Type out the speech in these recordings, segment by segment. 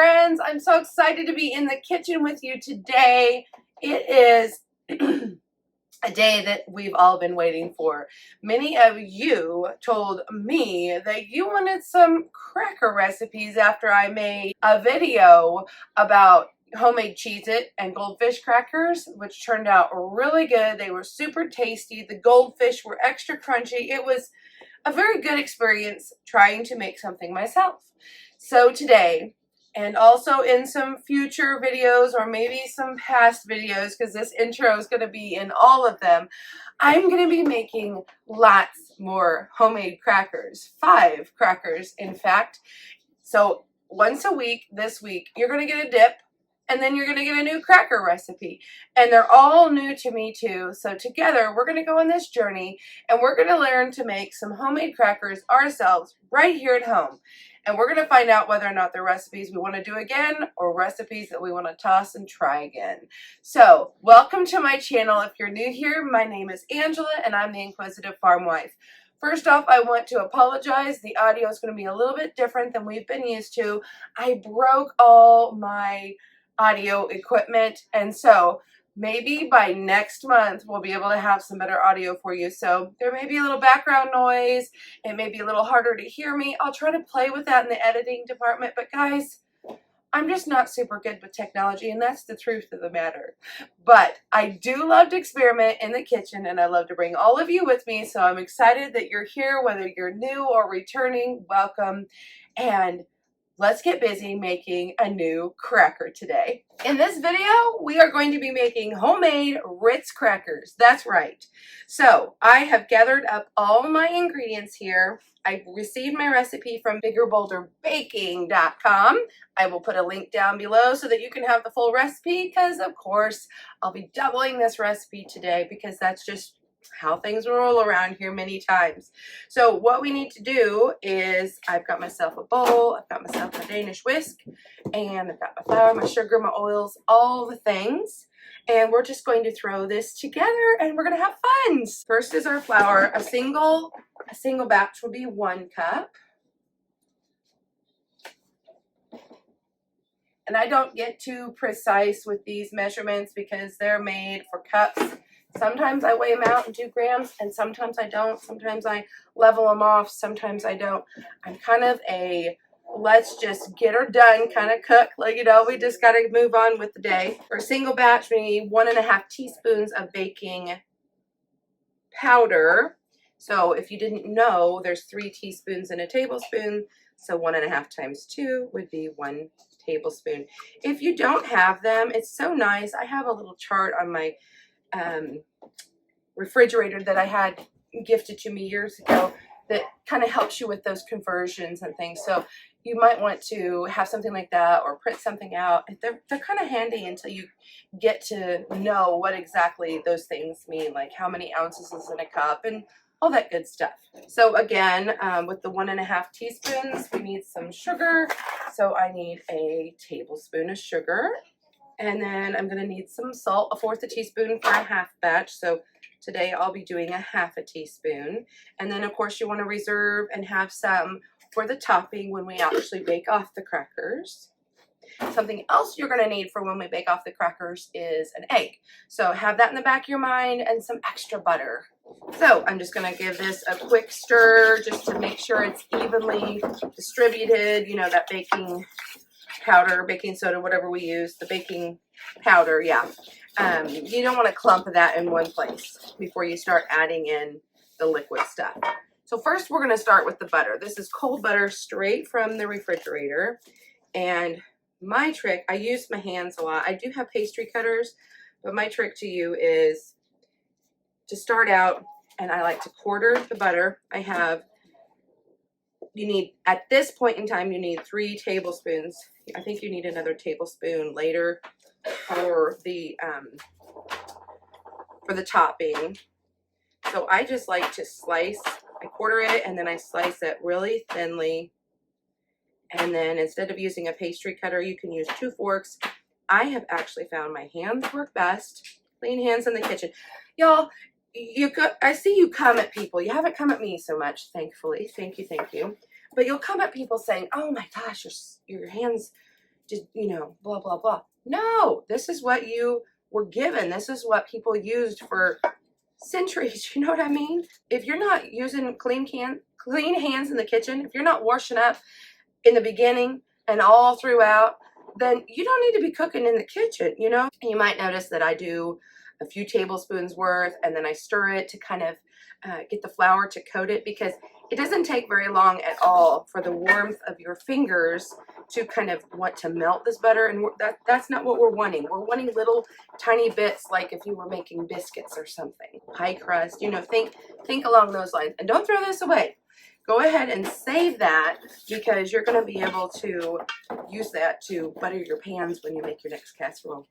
friends. I'm so excited to be in the kitchen with you today. It is a day that we've all been waiting for. Many of you told me that you wanted some cracker recipes after I made a video about homemade Cheez-It and goldfish crackers, which turned out really good. They were super tasty. The goldfish were extra crunchy. It was a very good experience trying to make something myself. So today, and also in some future videos or maybe some past videos, because this intro is going to be in all of them, I'm going to be making lots more homemade crackers. 5 crackers, in fact. So once a week, this week, you're going to get a dip, and then you're going to get a new cracker recipe. And they're all new to me too. So together, we're going to go on this journey, and we're going to learn to make some homemade crackers ourselves right here at home. And we're going to find out whether or not they're recipes we want to do again or recipes that we want to toss and try again. So welcome to my channel. If you're new here, my name is Angela, and I'm the Inquisitive Farm Wife. First off, I want to apologize. The audio is going to be a little bit different than we've been used to. I broke all my audio equipment, and so maybe by next month we'll be able to have some better audio for you. So there may be a little background noise. It may be a little harder to hear me. I'll try to play with that in the editing department, but guys, I'm just not super good with technology, and that's the truth of the matter. But I do love to experiment in the kitchen, and I love to bring all of you with me, so I'm excited that you're here. Whether you're new or returning, welcome. And let's get busy making a new cracker today. In this video, we are going to be making homemade Ritz crackers. That's right. So I have gathered up all my ingredients here. I received my recipe from biggerbolderbaking.com. I will put a link down below so that you can have the full recipe, because of course I'll be doubling this recipe today, because that's just how things roll around here many times. So what we need to do is, I've got myself a bowl, I've got myself a Danish whisk, and I've got my flour, my sugar, my oils, all the things. And we're just going to throw this together and we're going to have fun. First is our flour. A single batch will be 1 cup. And I don't get too precise with these measurements because they're made for cups. Sometimes I weigh them out in 2 grams, and sometimes I don't. Sometimes I level them off, sometimes I don't. I'm kind of a let's just get her done kind of cook. Like, you know, we just got to move on with the day. For a single batch, we need 1.5 teaspoons of baking powder. So if you didn't know, there's 3 teaspoons in a tablespoon. So 1.5 times 2 would be 1 tablespoon. If you don't have them, it's so nice. I have a little chart on my refrigerator that I had gifted to me years ago that kind of helps you with those conversions and things. So you might want to have something like that or print something out. They're kind of handy until you get to know what exactly those things mean, like how many ounces is in a cup and all that good stuff. So again, with the 1.5 teaspoons, we need some sugar. So I need a tablespoon of sugar. And then I'm going to need some salt, 1/4 teaspoon for a half batch. So today I'll be doing 1/2 teaspoon. And then of course you want to reserve and have some for the topping when we actually bake off the crackers. Something else you're going to need for when we bake off the crackers is an egg. So have that in the back of your mind, and some extra butter. So I'm just going to give this a quick stir just to make sure it's evenly distributed. You know, that baking powder, baking soda, whatever we use, the baking powder, yeah. You don't want a clump of that in one place before you start adding in the liquid stuff. So first we're going to start with the butter. This is cold butter straight from the refrigerator. And my trick, I use my hands a lot. I do have pastry cutters, but my trick to you is to start out, and I like to quarter the butter. You need, at this point in time, you need 3 tablespoons. I think you need another tablespoon later for the topping. So I just like to slice, I quarter it, and then I slice it really thinly. And then instead of using a pastry cutter, you can use 2 forks. I have actually found my hands work best. Clean hands in the kitchen. Y'all, I see you come at people. You haven't come at me so much, thankfully. Thank you, thank you. But you'll come at people saying, oh my gosh, your hands you know, blah, blah, blah. No, this is what you were given. This is what people used for centuries. You know what I mean? If you're not using clean hands in the kitchen, if you're not washing up in the beginning and all throughout, then you don't need to be cooking in the kitchen, you know? And you might notice that I do a few tablespoons worth, and then I stir it to kind of get the flour to coat it, because it doesn't take very long at all for the warmth of your fingers to kind of want to melt this butter, and that's not what we're wanting. We're wanting little tiny bits, like if you were making biscuits or something, pie crust, you know, think along those lines. And don't throw this away. Go ahead and save that, because you're going to be able to use that to butter your pans when you make your next casserole.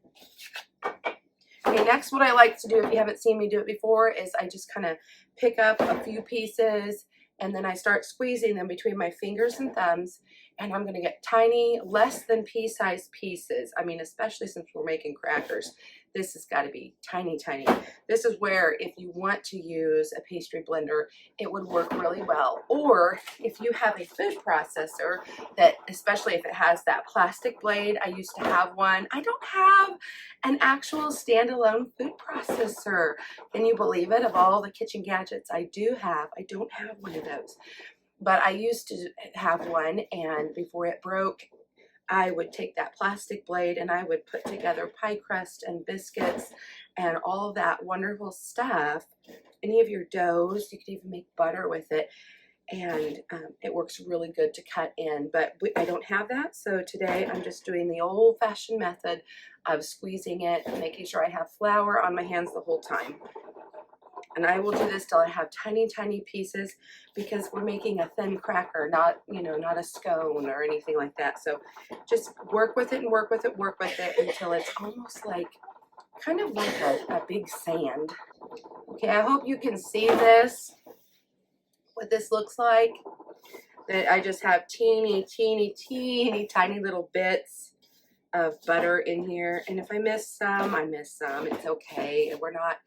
Okay, next what I like to do, if you haven't seen me do it before, is I just kind of pick up a few pieces and then I start squeezing them between my fingers and thumbs, and I'm going to get tiny, less than pea-sized pieces. I mean, especially since we're making crackers, this has got to be tiny, tiny. This is where, if you want to use a pastry blender, it would work really well. Or if you have a food processor, that, especially if it has that plastic blade, I used to have one. I don't have an actual standalone food processor. Can you believe it? Of all the kitchen gadgets I do have, I don't have one of those. But I used to have one, and before it broke, I would take that plastic blade and I would put together pie crust and biscuits and all of that wonderful stuff. Any of your doughs, you could even make butter with it, and it works really good to cut in. But I don't have that, so today I'm just doing the old-fashioned method of squeezing it and making sure I have flour on my hands the whole time. And I will do this till I have tiny, tiny pieces, because we're making a thin cracker, not, you know, not a scone or anything like that. So just work with it and work with it, work with it until it's almost like, kind of like a big sand. Okay, I hope you can see this, what this looks like. That I just have teeny, teeny, teeny, tiny little bits of butter in here. And if I miss some, I miss some. It's okay. We're not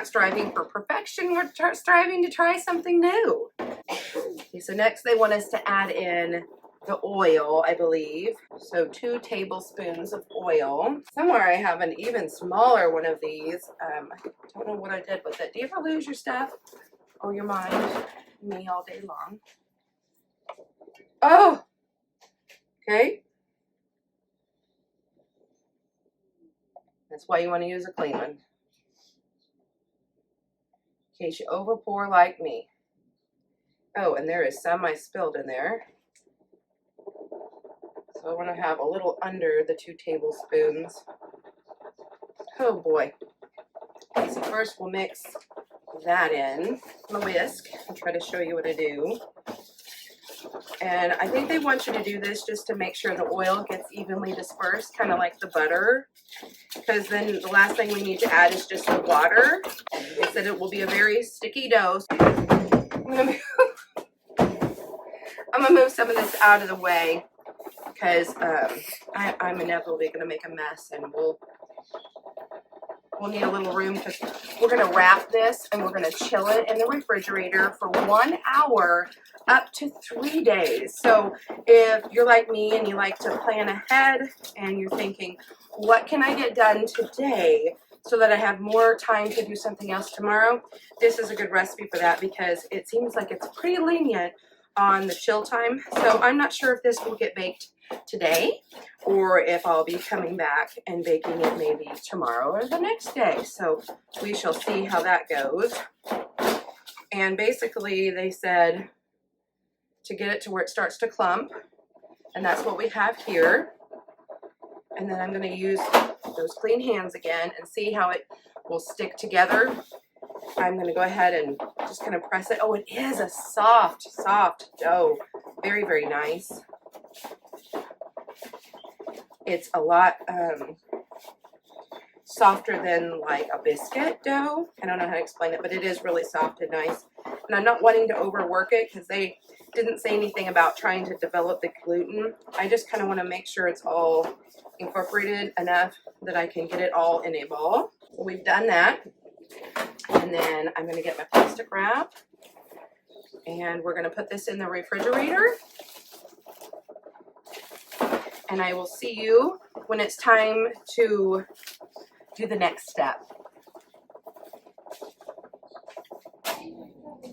striving for perfection. We're striving to try something new. Okay, so next they want us to add in the oil, I believe. So 2 tablespoons of oil. Somewhere I have an even smaller one of these. I don't know what I did with it. Do you ever lose your stuff or your mind? Me all day long. Oh, okay. That's why you want to use a clean one, in case you overpour like me. Oh, and there is some I spilled in there. So I want to have a little under the 2 tablespoons. Oh boy. Okay, so first we'll mix that in a whisk. I'll try to show you what I do. And I think they want you to do this just to make sure the oil gets evenly dispersed, kind of like the butter. Because then the last thing we need to add is just the water. They said it will be a very sticky dough. I'm gonna move some of this out of the way, because I'm inevitably gonna make a mess, and we'll need a little room, because we're gonna wrap this and we're gonna chill it in the refrigerator for 1 hour up to 3 days. So if you're like me and you like to plan ahead and you're thinking, what can I get done today so that I have more time to do something else tomorrow, this is a good recipe for that, because it seems like it's pretty lenient on the chill time. So I'm not sure if this will get baked today, or if I'll be coming back and baking it maybe tomorrow or the next day. So we shall see how that goes. And basically they said to get it to where it starts to clump, and that's what we have here. And then I'm going to use those clean hands again and see how it will stick together. I'm going to go ahead and just kind of press it. Oh, it is a soft, soft dough. Very, very nice. It's a lot softer than like a biscuit dough. I don't know how to explain it, but it is really soft and nice. And I'm not wanting to overwork it, because they didn't say anything about trying to develop the gluten. I just kind of want to make sure it's all incorporated enough that I can get it all in a ball. So we've done that. And then I'm going to get my plastic wrap, and we're going to put this in the refrigerator. and I will see you when it's time to do the next step.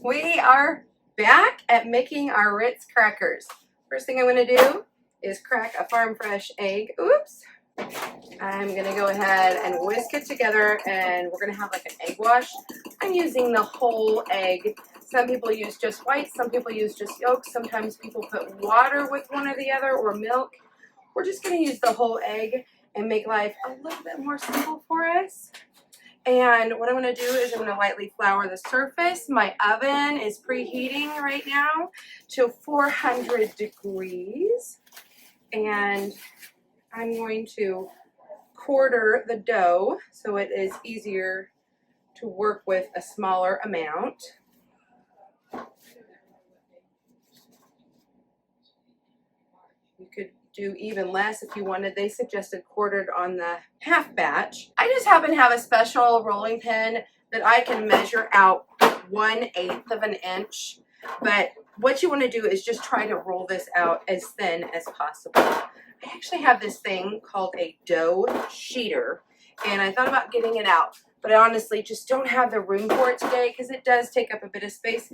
We are back at making our Ritz crackers. First thing I'm going to do is crack a farm fresh egg. Oops. I'm going to go ahead and whisk it together, and we're going to have like an egg wash. I'm using the whole egg. Some people use just white, some people use just yolk. Sometimes people put water with one or the other, or milk. We're just going to use the whole egg and make life a little bit more simple for us. And what I'm going to do is I'm going to lightly flour the surface. My oven is preheating right now to 400 degrees. And I'm going to quarter the dough so it is easier to work with a smaller amount. You could do even less if you wanted. They suggested quartered on the half batch. I just happen to have a special rolling pin that I can measure out 1/8 of an inch. But what you want to do is just try to roll this out as thin as possible. I actually have this thing called a dough sheeter, and I thought about getting it out, but I honestly just don't have the room for it today because it does take up a bit of space.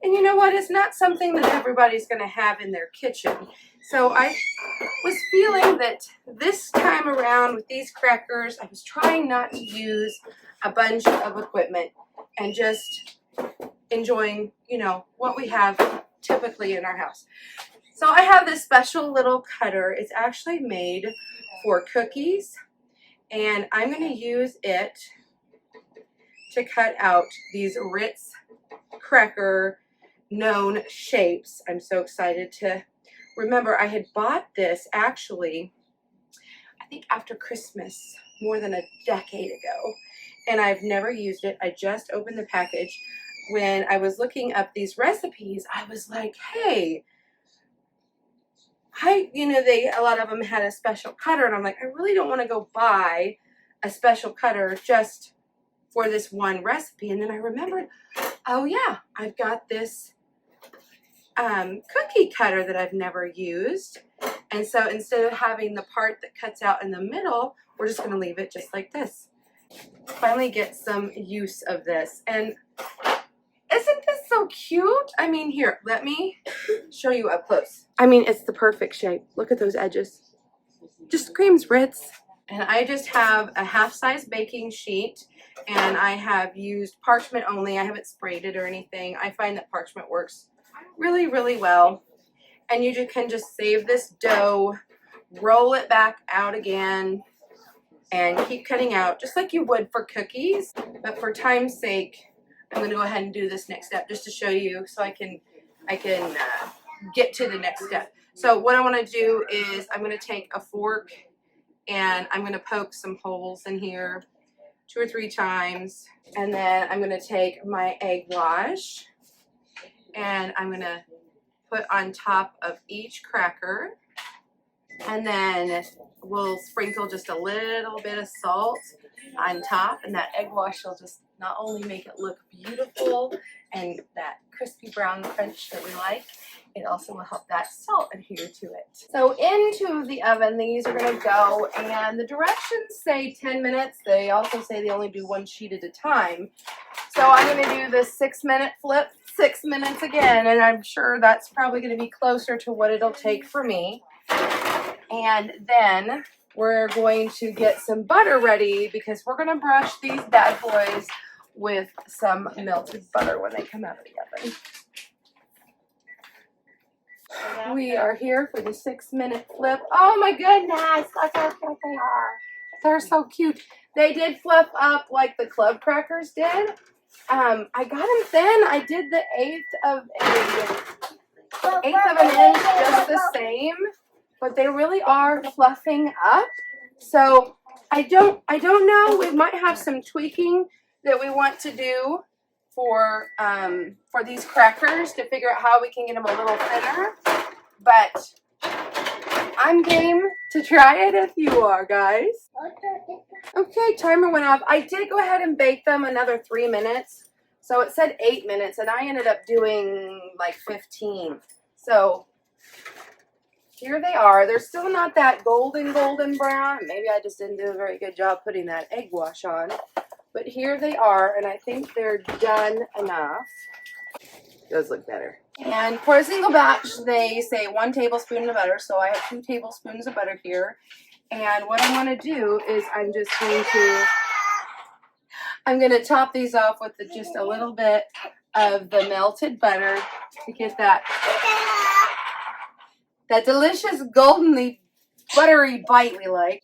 And you know what? It's not something that everybody's going to have in their kitchen. So I was feeling that this time around with these crackers, I was trying not to use a bunch of equipment and just enjoying, you know, what we have typically in our house. So I have this special little cutter. It's actually made for cookies, and I'm going to use it to cut out these Ritz cracker known shapes. I'm so excited to remember I had bought this actually, I think after Christmas, more than a decade ago, and I've never used it. I just opened the package. When I was looking up these recipes, I was like, hey, a lot of them had a special cutter, and I'm like, I really don't want to go buy a special cutter just for this one recipe. And then I remembered, oh yeah, I've got this cookie cutter that I've never used. And so instead of having the part that cuts out in the middle, we're just going to leave it just like this. Finally get some use of this. And isn't this so cute? I mean, here, let me show you up close. I mean, it's the perfect shape. Look at those edges. Just screams Ritz. And I just have a half-size baking sheet, and I have used parchment only. I haven't sprayed it or anything. I find that parchment works really, really well. And you can just save this dough, roll it back out again, and keep cutting out just like you would for cookies. But for time's sake, I'm going to go ahead and do this next step just to show you so I can get to the next step. So what I want to do is I'm going to take a fork and I'm going to poke some holes in here 2 or 3 times. And then I'm going to take my egg wash and I'm going to put on top of each cracker. And then we'll sprinkle just a little bit of salt on top, and that egg wash will just not only make it look beautiful and that crispy brown crunch that we like, it also will help that salt adhere to it. So into the oven these are going to go, and the directions say 10 minutes. They also say they only do 1 sheet at a time. So I'm going to do this 6-minute flip, 6 minutes again, and I'm sure that's probably going to be closer to what it'll take for me. And then we're going to get some butter ready because we're going to brush these bad boys with some melted butter when they come out of the oven. We are here for the 6-minute flip. Oh my goodness, look how cute they are. They're so cute. They did flip up like the club crackers did. I got them thin. I did the 1/8 of an inch just the same. But they really are fluffing up. So I don't know. We might have some tweaking that we want to do for these crackers to figure out how we can get them a little thinner. But I'm game to try it if you are, guys. Okay, timer went off. I did go ahead and bake them another 3 minutes. So it said 8 minutes, and I ended up doing like 15. So here they are. They're still not that golden brown. Maybe I just didn't do a very good job putting that egg wash on. But here they are, and I think they're done enough. Those look better. And for a single batch, they say 1 tablespoon of butter. So I have 2 tablespoons of butter here. And what I want to do is I'm going to top these off with just a little bit of the melted butter to get that delicious goldenly buttery bite we like.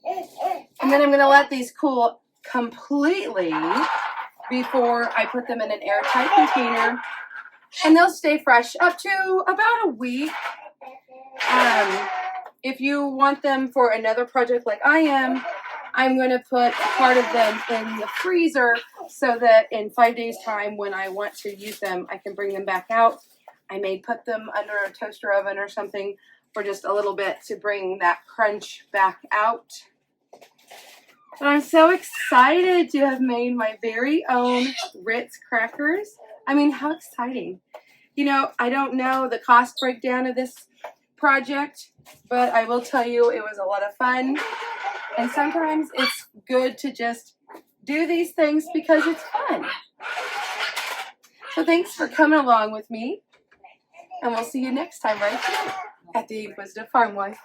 And then I'm going to let these cool completely before I put them in an airtight container. And they'll stay fresh up to about a week. If you want them for another project like I am, I'm going to put part of them in the freezer so that in 5 days' time when I want to use them, I can bring them back out. I may put them under a toaster oven or something for just a little bit to bring that crunch back out. But I'm so excited to have made my very own Ritz crackers. I mean, how exciting. You know, I don't know the cost breakdown of this project, but I will tell you it was a lot of fun. And sometimes it's good to just do these things because it's fun. So thanks for coming along with me. And we'll see you next time right here at the Inquisitive Farm Wife.